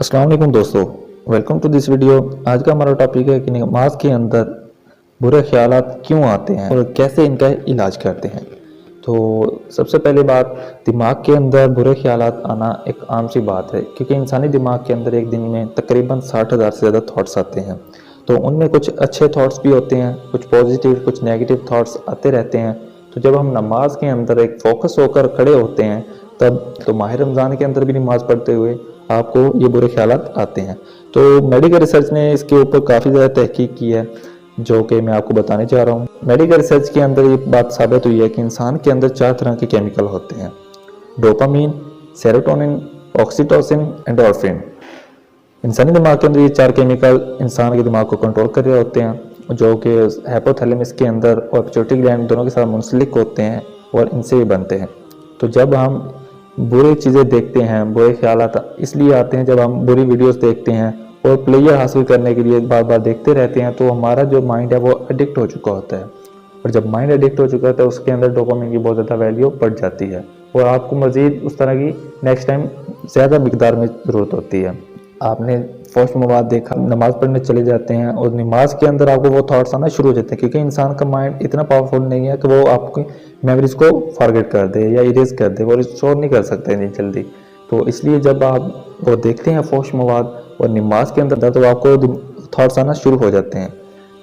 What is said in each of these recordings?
अस्सलाम वालेकुम दोस्तों, वेलकम टू दिस वीडियो। आज का हमारा टॉपिक है कि नमाज के अंदर बुरे ख्यालात क्यों आते हैं और कैसे इनका इलाज करते हैं। तो सबसे पहले बात, दिमाग के अंदर बुरे ख्यालात आना एक आम सी बात है, क्योंकि इंसानी दिमाग के अंदर एक दिन में तकरीबन 60,000 से ज़्यादा थॉट्स आते हैं। तो उनमें कुछ अच्छे थॉट्स भी होते हैं, कुछ पॉजिटिव, कुछ नेगेटिव थॉट्स आते रहते हैं। तो जब हम नमाज के अंदर एक फोकस होकर खड़े होते हैं, तब तो माह रमज़ान के अंदर भी नमाज पढ़ते हुए आपको ये बुरे ख्यालात आते हैं। तो मेडिकल रिसर्च ने इसके ऊपर काफ़ी ज़्यादा तहकीक की है, जो कि मैं आपको बताने जा रहा हूँ। मेडिकल रिसर्च के अंदर ये बात साबित हुई है कि इंसान के अंदर 4 तरह के केमिकल होते हैं: डोपामीन, सेरोटोनिन, ऑक्सीटोसिन, एंडोर्फिन। इंसानी दिमाग के अंदर ये 4 केमिकल इंसान के दिमाग को कंट्रोल कर रहे होते हैं, जो कि हाइपोथैलेमस के अंदर और पिट्यूटरी ग्लैंड दोनों के साथ मुंसलिक होते हैं और इनसे ये बनते हैं। तो जब हम बुरी चीज़ें देखते हैं, बुरे ख्यालात इसलिए आते हैं जब हम बुरी वीडियोस देखते हैं और प्लेयर हासिल करने के लिए बार बार देखते रहते हैं, तो हमारा जो माइंड है वो एडिक्ट हो चुका होता है। और जब माइंड एडिक्ट हो चुका है तो उसके अंदर डोपामिन की बहुत ज़्यादा वैल्यू बढ़ जाती है और आपको मज़ीद उस तरह की नेक्स्ट टाइम ज़्यादा मिकदार में ज़रूरत होती है। आपने फर्स्ट मवाद देखा, नमाज पढ़ने चले जाते हैं और नमाज के अंदर आपको वो थॉट्स आना शुरू हो जाते हैं, क्योंकि इंसान का माइंड इतना पावरफुल नहीं है कि वो आपकी मेमोरीज को फॉरगेट कर दे या इरेज कर दे, वो स्टोर नहीं कर सकते इतनी जल्दी। तो इसलिए जब आप वो देखते हैं फर्स्ट मवाद और नमाज के अंदर, तो आपको थॉट्स आना शुरू हो जाते हैं।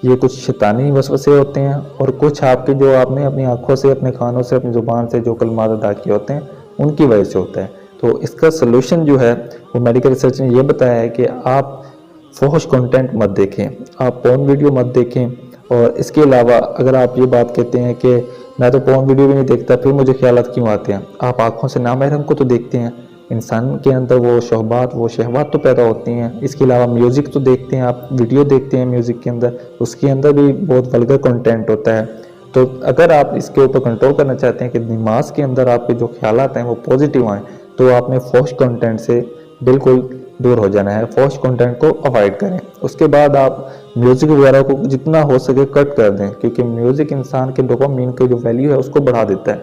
ये कुछ शैतानी वसवसे होते हैं और कुछ आपके जो आपने अपनी आंखों से, अपने कानों से, अपनी ज़ुबान से जो कलमात अदा किए होते हैं उनकी वजह से होता है। तो इसका सलूशन जो है वो मेडिकल रिसर्च ने ये बताया है कि आप फहश कंटेंट मत देखें, आप पोर्न वीडियो मत देखें। और इसके अलावा अगर आप ये बात कहते हैं कि मैं तो पोर्न वीडियो भी नहीं देखता, फिर मुझे ख्यालात क्यों आते हैं, आप आंखों से नामहरम को तो देखते हैं। इंसान के अंदर वो शोहबात, वो शहवात तो पैदा होती हैं। इसके अलावा म्यूज़िक तो देखते हैं, आप वीडियो देखते हैं म्यूज़िक के अंदर, उसके अंदर भी बहुत वल्गर कंटेंट होता है। तो अगर आप इसके ऊपर कंट्रोल करना चाहते हैं कि नमाज के अंदर आपके जो ख्यालात हैं वो पॉजिटिव आएँ, तो आपने फहश कंटेंट से बिल्कुल दूर हो जाना है, फहश कंटेंट को अवॉइड करें। उसके बाद आप म्यूज़िक वगैरह को जितना हो सके कट कर दें, क्योंकि म्यूज़िक इंसान के डोपामिन की जो वैल्यू है उसको बढ़ा देता है।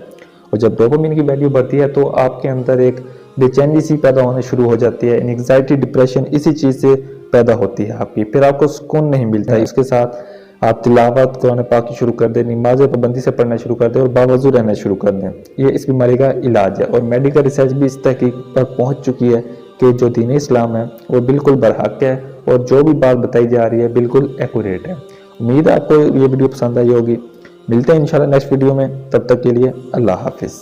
और जब डोपामिन की वैल्यू बढ़ती है तो आपके अंदर एक बेचैनी सी पैदा होने शुरू हो जाती है, एंग्जाइटी, डिप्रेशन इसी चीज़ से पैदा होती है आपकी, फिर आपको सुकून नहीं मिलता है। इसके साथ आप तिलावत कुरान पाक की शुरू कर दें, नमाज़ पाबंदी से पढ़ना शुरू कर दें और बावजूद रहना शुरू कर दें। ये इस बीमारी का इलाज है और मेडिकल रिसर्च भी इस तहकीक पर पहुंच चुकी है कि जो दीन इस्लाम है वो बिल्कुल बरहक है और जो भी बात बताई जा रही है बिल्कुल एक्यूरेट है। उम्मीद है आपको ये वीडियो पसंद आई होगी। मिलते हैं इंशाल्लाह नेक्स्ट वीडियो में, तब तक के लिए अल्लाह हाफिज़।